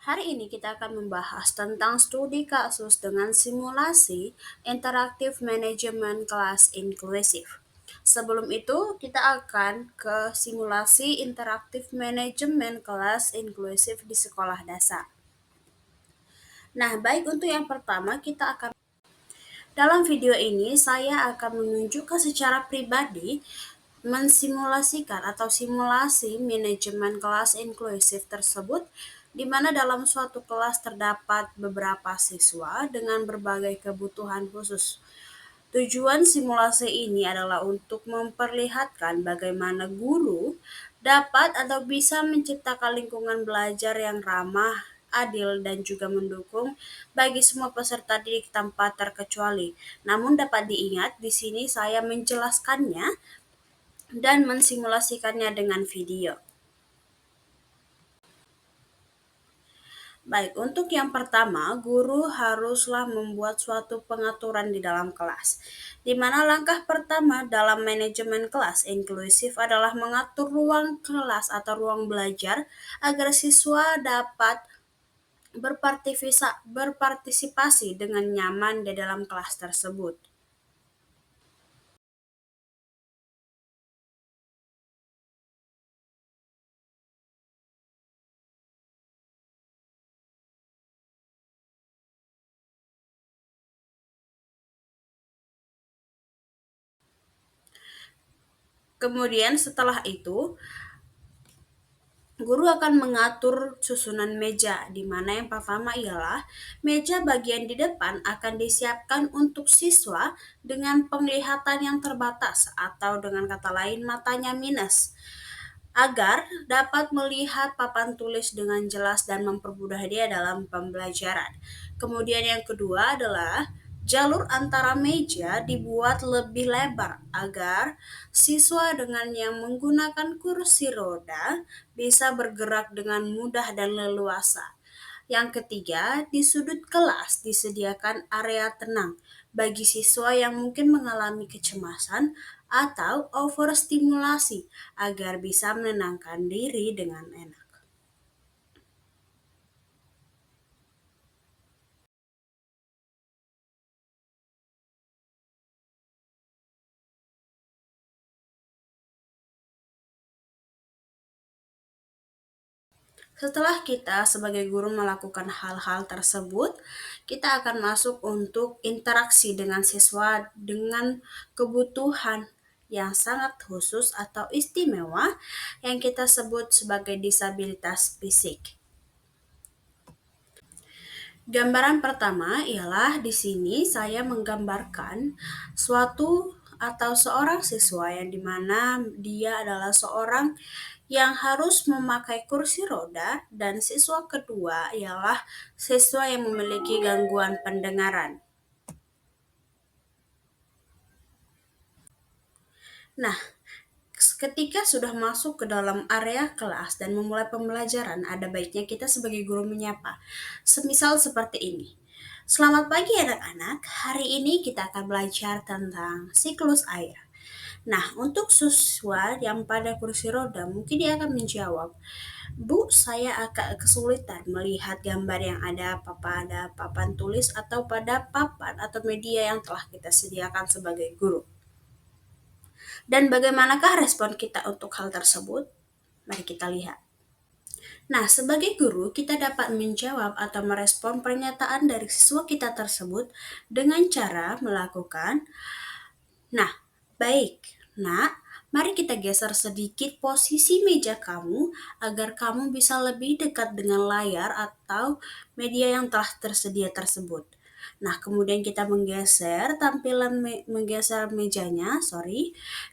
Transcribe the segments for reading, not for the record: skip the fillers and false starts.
Hari ini kita akan membahas tentang studi kasus dengan simulasi interaktif manajemen kelas inklusif. Sebelum itu, kita akan ke simulasi interaktif manajemen kelas inklusif di sekolah dasar. Nah, baik untuk yang pertama, dalam video ini saya akan menunjukkan secara pribadi mensimulasikan atau simulasi manajemen kelas inklusif tersebut, di mana dalam suatu kelas terdapat beberapa siswa dengan berbagai kebutuhan khusus. Tujuan simulasi ini adalah untuk memperlihatkan bagaimana guru dapat atau bisa menciptakan lingkungan belajar yang ramah, adil, dan juga mendukung bagi semua peserta didik tanpa terkecuali. Namun dapat diingat, di sini saya menjelaskannya dan mensimulasikannya dengan video. Baik, untuk yang pertama, guru haruslah membuat suatu pengaturan di dalam kelas, di mana langkah pertama dalam manajemen kelas inklusif adalah mengatur ruang kelas atau ruang belajar agar siswa dapat berpartisipasi dengan nyaman di dalam kelas tersebut. Kemudian setelah itu, guru akan mengatur susunan meja, di mana yang pertama ialah meja bagian di depan akan disiapkan untuk siswa dengan penglihatan yang terbatas atau dengan kata lain matanya minus, agar dapat melihat papan tulis dengan jelas dan mempermudah dia dalam pembelajaran. Kemudian yang kedua adalah jalur antara meja dibuat lebih lebar agar siswa dengan yang menggunakan kursi roda bisa bergerak dengan mudah dan leluasa. Yang ketiga, di sudut kelas disediakan area tenang bagi siswa yang mungkin mengalami kecemasan atau overstimulasi agar bisa menenangkan diri dengan enak. Setelah kita sebagai guru melakukan hal-hal tersebut, kita akan masuk untuk interaksi dengan siswa dengan kebutuhan yang sangat khusus atau istimewa yang kita sebut sebagai disabilitas fisik. Gambaran pertama ialah di sini saya menggambarkan suatu atau seorang siswa yang dimana dia adalah seorang yang harus memakai kursi roda, dan siswa kedua ialah siswa yang memiliki gangguan pendengaran. Nah, ketika sudah masuk ke dalam area kelas dan memulai pembelajaran, ada baiknya kita sebagai guru menyapa. Semisal seperti ini. Selamat pagi anak-anak, hari ini kita akan belajar tentang siklus air. Nah, untuk siswa yang pada kursi roda, mungkin dia akan menjawab, Bu, saya agak kesulitan melihat gambar yang ada pada papan tulis atau pada papan atau media yang telah kita sediakan sebagai guru. Dan bagaimanakah respon kita untuk hal tersebut? Mari kita lihat. Nah, sebagai guru, kita dapat menjawab atau merespon pernyataan dari siswa kita tersebut dengan cara melakukan, nah, baik, nak, mari kita geser sedikit posisi meja kamu agar kamu bisa lebih dekat dengan layar atau media yang telah tersedia tersebut. Nah, kemudian kita menggeser mejanya,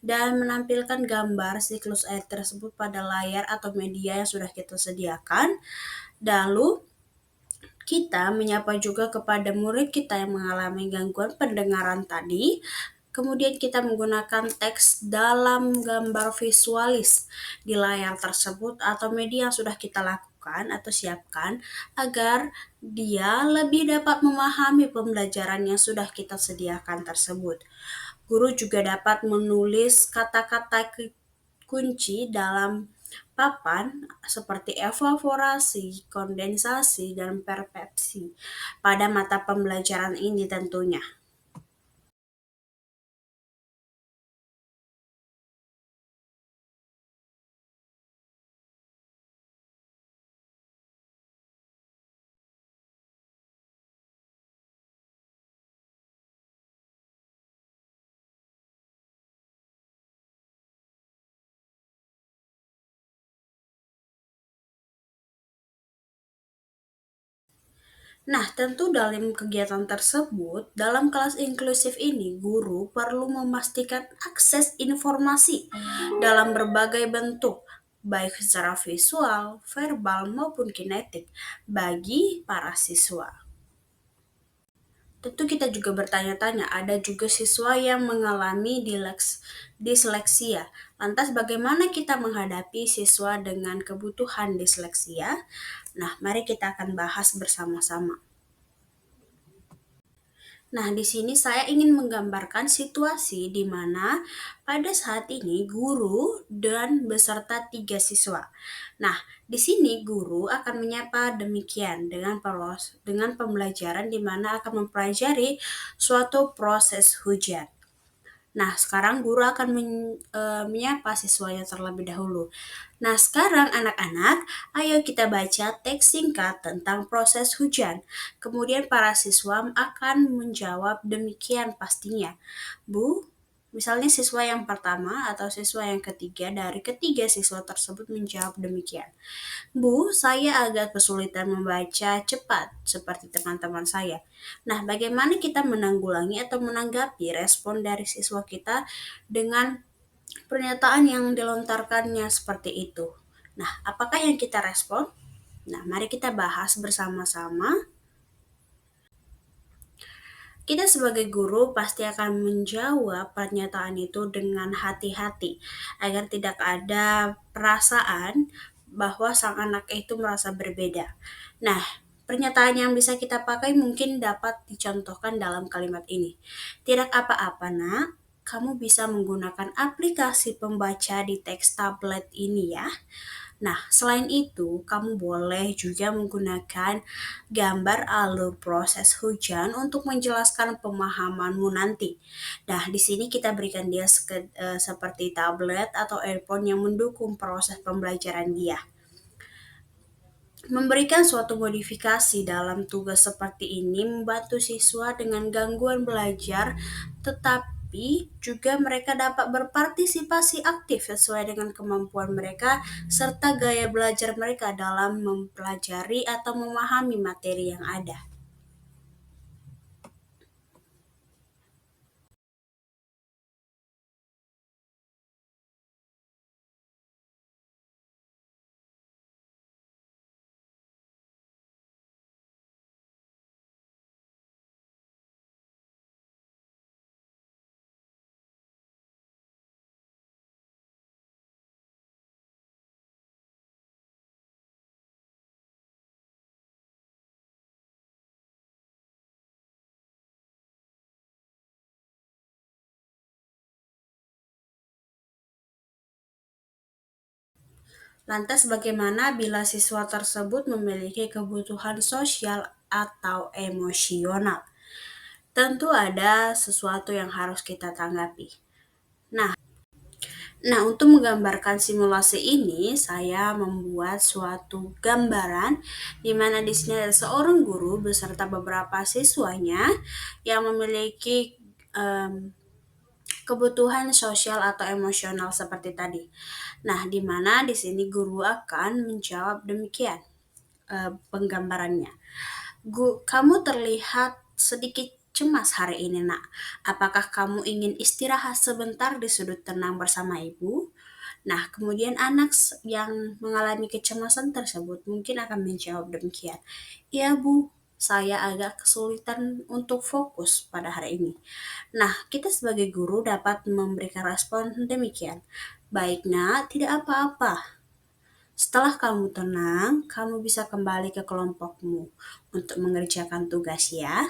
dan menampilkan gambar siklus air tersebut pada layar atau media yang sudah kita sediakan. Lalu kita menyapa juga kepada murid kita yang mengalami gangguan pendengaran tadi. Kemudian kita menggunakan teks dalam gambar visualis di layar tersebut atau media yang sudah kita lakukan atau siapkan agar dia lebih dapat memahami pembelajaran yang sudah kita sediakan tersebut. Guru juga dapat menulis kata-kata kunci dalam papan seperti evaporasi, kondensasi, dan percepsi pada mata pembelajaran ini tentunya. Nah, tentu dalam kegiatan tersebut, dalam kelas inklusif ini, guru perlu memastikan akses informasi dalam berbagai bentuk, baik secara visual, verbal, maupun kinetik, bagi para siswa. Tentu kita juga bertanya-tanya, ada juga siswa yang mengalami disleksia. Lantas bagaimana kita menghadapi siswa dengan kebutuhan disleksia? Nah, mari kita akan bahas bersama-sama. Nah, di sini saya ingin menggambarkan situasi di mana pada saat ini guru dan beserta tiga siswa. Nah, di sini guru akan menyapa demikian dengan pembelajaran di mana akan mempelajari suatu proses hujan. Nah, sekarang guru akan menyapa siswanya terlebih dahulu. Nah, sekarang anak-anak, ayo kita baca teks singkat tentang proses hujan. Kemudian para siswa akan menjawab demikian pastinya. Bu, misalnya siswa yang pertama atau siswa yang ketiga dari ketiga siswa tersebut menjawab demikian. Bu, saya agak kesulitan membaca cepat seperti teman-teman saya. Nah, bagaimana kita menanggulangi atau menanggapi respon dari siswa kita dengan pernyataan yang dilontarkannya seperti itu? Nah, apakah yang kita respon? Nah, mari kita bahas bersama-sama. Kita sebagai guru pasti akan menjawab pernyataan itu dengan hati-hati agar tidak ada perasaan bahwa sang anak itu merasa berbeda. Nah, pernyataan yang bisa kita pakai mungkin dapat dicontohkan dalam kalimat ini. Tidak apa-apa, Nak. Kamu bisa menggunakan aplikasi pembaca di teks tablet ini ya. Nah, selain itu, kamu boleh juga menggunakan gambar alur proses hujan untuk menjelaskan pemahamanmu nanti. Nah, di sini kita berikan dia seperti tablet atau earphone yang mendukung proses pembelajaran dia. Memberikan suatu modifikasi dalam tugas seperti ini membantu siswa dengan gangguan belajar, tetapi juga mereka dapat berpartisipasi aktif sesuai dengan kemampuan mereka serta gaya belajar mereka dalam mempelajari atau memahami materi yang ada. Lantas bagaimana bila siswa tersebut memiliki kebutuhan sosial atau emosional? Tentu ada sesuatu yang harus kita tanggapi. Nah, untuk menggambarkan simulasi ini, saya membuat suatu gambaran di mana di sini ada seorang guru beserta beberapa siswanya yang memiliki kebutuhan sosial atau emosional seperti tadi. Nah, di mana di sini guru akan menjawab demikian penggambarannya. Kamu terlihat sedikit cemas hari ini, Nak. Apakah kamu ingin istirahat sebentar di sudut tenang bersama ibu? Nah, kemudian anak yang mengalami kecemasan tersebut mungkin akan menjawab demikian. Iya, Bu, saya agak kesulitan untuk fokus pada hari ini. Nah, kita sebagai guru dapat memberikan respon demikian. Baik, Nak, tidak apa-apa. Setelah kamu tenang, kamu bisa kembali ke kelompokmu untuk mengerjakan tugas ya.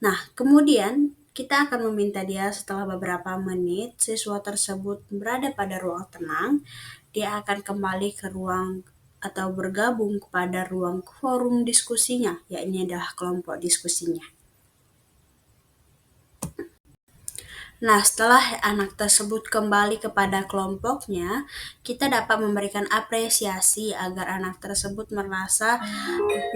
Nah, kemudian Kita akan meminta dia setelah beberapa menit siswa tersebut berada pada ruang tenang, dia akan kembali ke ruang atau bergabung kepada ruang forum diskusinya, yakni adalah kelompok diskusinya. Nah, setelah anak tersebut kembali kepada kelompoknya, kita dapat memberikan apresiasi agar anak tersebut merasa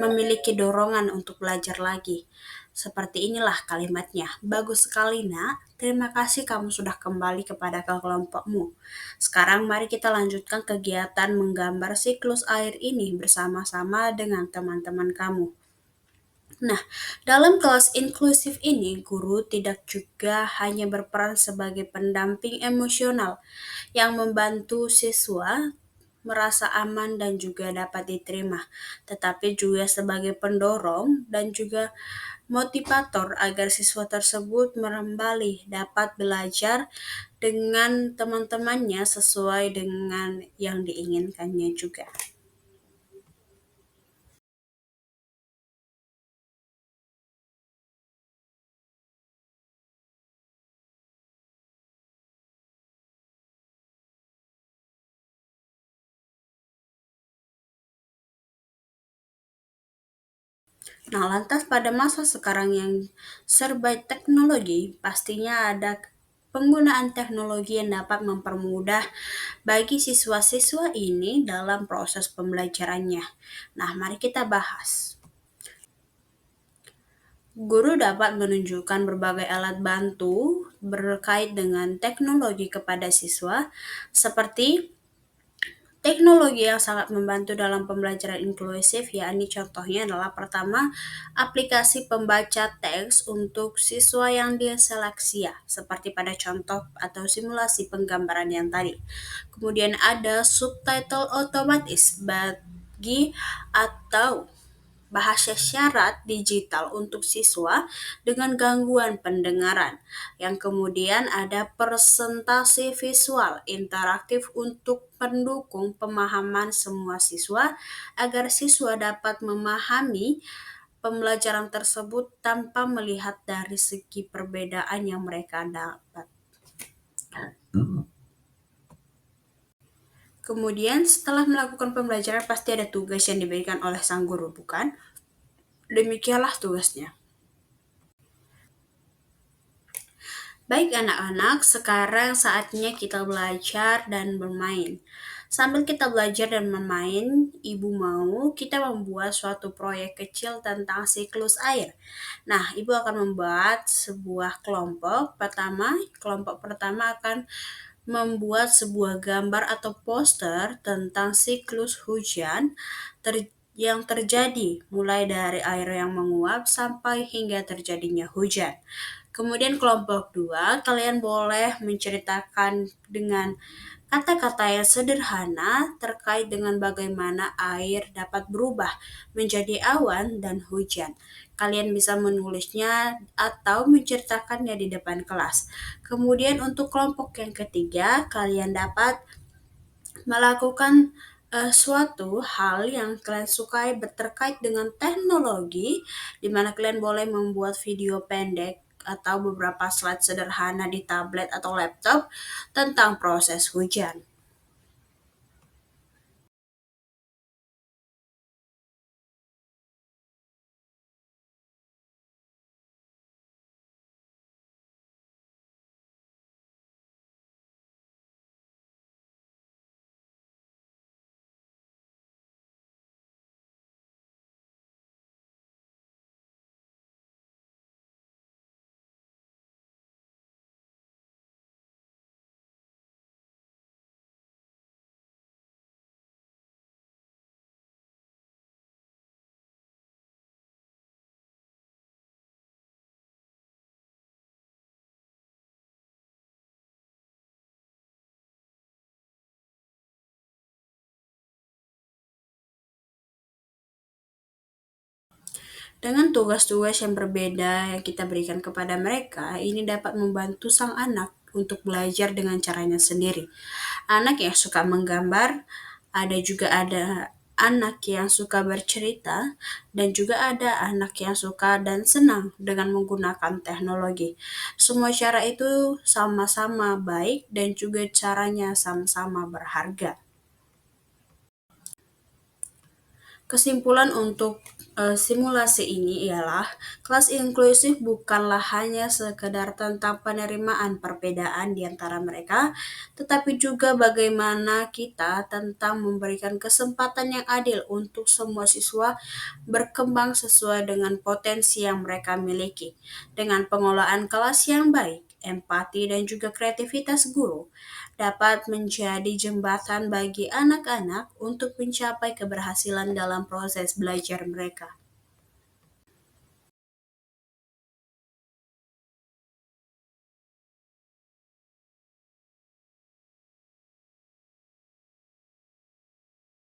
memiliki dorongan untuk belajar lagi. Seperti inilah kalimatnya. Bagus sekali, Nak. Terima kasih kamu sudah kembali kepada kelompokmu. Sekarang mari kita lanjutkan kegiatan menggambar siklus air ini bersama-sama dengan teman-teman kamu. Nah, dalam kelas inklusif ini, guru tidak juga hanya berperan sebagai pendamping emosional yang membantu siswa merasa aman dan juga dapat diterima, tetapi juga sebagai pendorong dan juga motivator agar siswa tersebut kembali dapat belajar dengan teman-temannya sesuai dengan yang diinginkannya juga. Nah, lantas pada masa sekarang yang serba teknologi, pastinya ada penggunaan teknologi yang dapat mempermudah bagi siswa-siswa ini dalam proses pembelajarannya. Nah, mari kita bahas. Guru dapat menunjukkan berbagai alat bantu berkait dengan teknologi kepada siswa, seperti teknologi yang sangat membantu dalam pembelajaran inklusif, yakni contohnya adalah pertama, aplikasi pembaca teks untuk siswa yang diseleksi, seperti pada contoh atau simulasi penggambaran yang tadi. Kemudian ada subtitle otomatis bagi atau bahasa syarat digital untuk siswa dengan gangguan pendengaran. Yang kemudian ada presentasi visual interaktif untuk pendukung pemahaman semua siswa agar siswa dapat memahami pembelajaran tersebut tanpa melihat dari segi perbedaan yang mereka dapat. Kemudian setelah melakukan pembelajaran pasti ada tugas yang diberikan oleh sang guru, bukan? Demikianlah tugasnya. Baik anak-anak, sekarang saatnya kita belajar dan bermain. Sambil kita belajar dan bermain, Ibu mau kita membuat suatu proyek kecil tentang siklus air. Nah, Ibu akan membuat sebuah kelompok. Kelompok pertama akan membuat sebuah gambar atau poster tentang siklus hujan yang terjadi mulai dari air yang menguap sampai hingga terjadinya hujan. Kemudian kelompok 2, kalian boleh menceritakan dengan kata-kata yang sederhana terkait dengan bagaimana air dapat berubah menjadi awan dan hujan. Kalian bisa menulisnya atau menceritakannya di depan kelas. Kemudian untuk kelompok yang ketiga, kalian dapat melakukan suatu hal yang kalian sukai terkait dengan teknologi, di mana kalian boleh membuat video pendek atau beberapa slide sederhana di tablet atau laptop tentang proses hujan. Dengan tugas-tugas yang berbeda yang kita berikan kepada mereka, ini dapat membantu sang anak untuk belajar dengan caranya sendiri. Anak yang suka menggambar, ada juga anak yang suka bercerita, dan juga ada anak yang suka dan senang dengan menggunakan teknologi. Semua cara itu sama-sama baik dan juga caranya sama-sama berharga. Kesimpulan untuk simulasi ini ialah kelas inklusif bukanlah hanya sekedar tentang penerimaan perbedaan di antara mereka, tetapi juga bagaimana kita tentang memberikan kesempatan yang adil untuk semua siswa berkembang sesuai dengan potensi yang mereka miliki. Dengan pengelolaan kelas yang baik, empati dan juga kreativitas guru dapat menjadi jembatan bagi anak-anak untuk mencapai keberhasilan dalam proses belajar mereka.